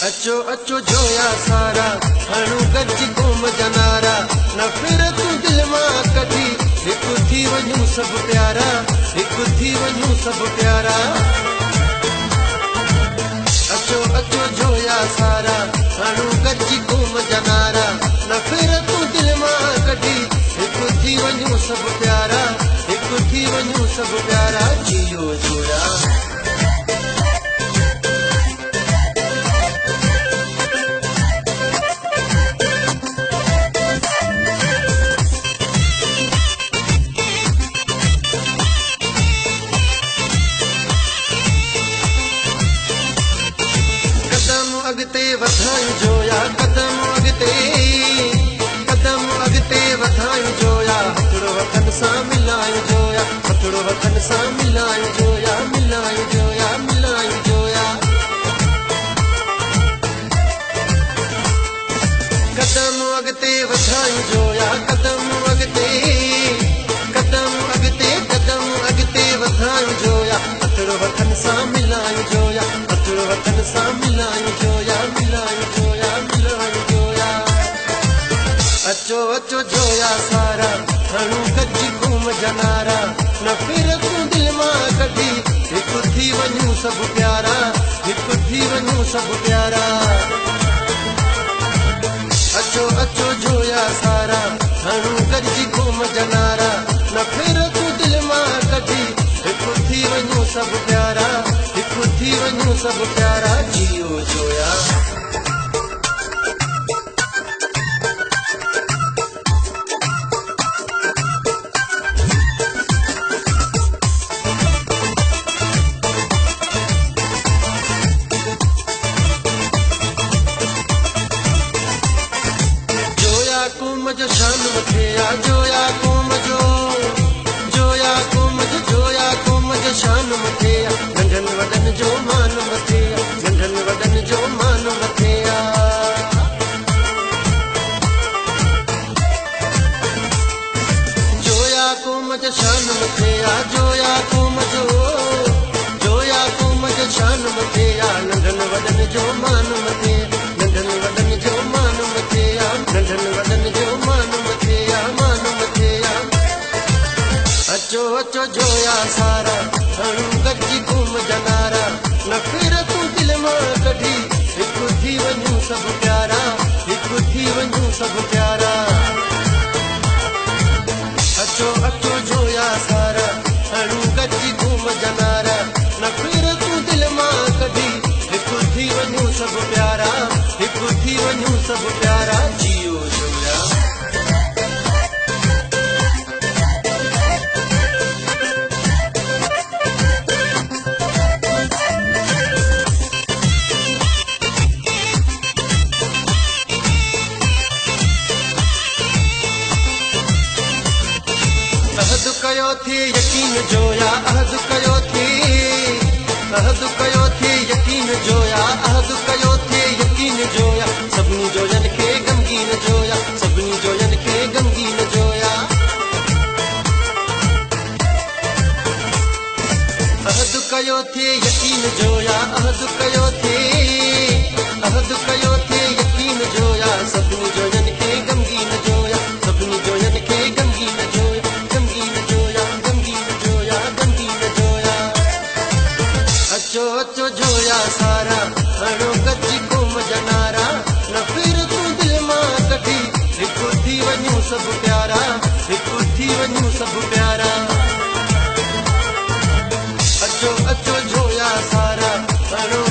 अचो अचो जोया सारा हणू गज घूम जनारा न फिर तू दिल मां कढी हिकु थी वञूं सभु प्यारा हिकु थी वञूं सभु प्यारा अचो अचो जोया सारा हणू गज घूम जनारा न फिर तू दिल मां कढी हिकु थी वञूं सभु प्यारा हिकु थी वञूं सभु प्यारा जियो जोया अॻिते वधायूं जोया कदम अॻिते वधायूं जोया हथड़ो हथनि सां मिलायूं जोया हथड़ो हथनि सां मिलायूं जोया मिलायूं जोया मिलायूं जोया कदम अॻिते वधायूं जोया कदम अॻिते वधायूं जोया हथड़ो हथनि सां मिलायूं जोया हथड़ो हथनि सां मिलायूं जोया मिलायूं जोया मिलायूं जोया अचो अचो जोया सारा हणू गज घूम जनारा न फिर तूं दिल मां कढी हिकु थी वञूं सभु प्यारा हिकु थी वञूं सभु प्यारा अचो अचो जोया सारा हणू गज घूम जनारा न फिर तूं दिल मां कढी हिकु थी वञूं सभु प्यारा हिकु थी वञूं सभु प्यारा जियो जोया जोया कुम जो शान मथे आ जोया कुम जो शान मथे आ नंढनि वॾनि जो मान मथे आ नंढनि वॾनि जो मान मथे आ जोया कुम जो शान मथे आ जोया कुम जो शान मथे आ नंढनि वॾनि जो मान मथे नंढनि वॾनि जो मान मथे आ नंढनि वॾनि जो मान मथे आ मान मथे आ अचो अचो जोया सारा हणू गज घूम जनारा न फिर तूं दिल मां कढी हिकु थी वञूं सभु प्यारा हिकु थी वञूं सभु प्यारा अचो अचो जोया सारा हणू गज घूम जनारा न फिर तूं दिल मां कढी हिकु थी वञूं सभु प्यारा हिकु थी वञूं सभु प्यारा जियो जोया अहद कयो थी यकीन जोया अहद कयो थी यकीन जोया अहद कयो थी यकीन जोया सभिनी जोयन खे गमगीन जोया सभिनी जोयन खे गमगीन जोया अहद कयो थी यकीन जोया अहद कयो थी यकीन जोया सभिनी जोयन खे गमगीन जोया सभिनी जोयन खे गमगीन जोया अचो अचो जोया सारा हणो गज घूम जनारा न फिर तूं दिल मां कढी हिकु थी वञूं सभु प्यारा हिकु थी वञूं सभु प्यारा अचो अचो जोया सारा हणो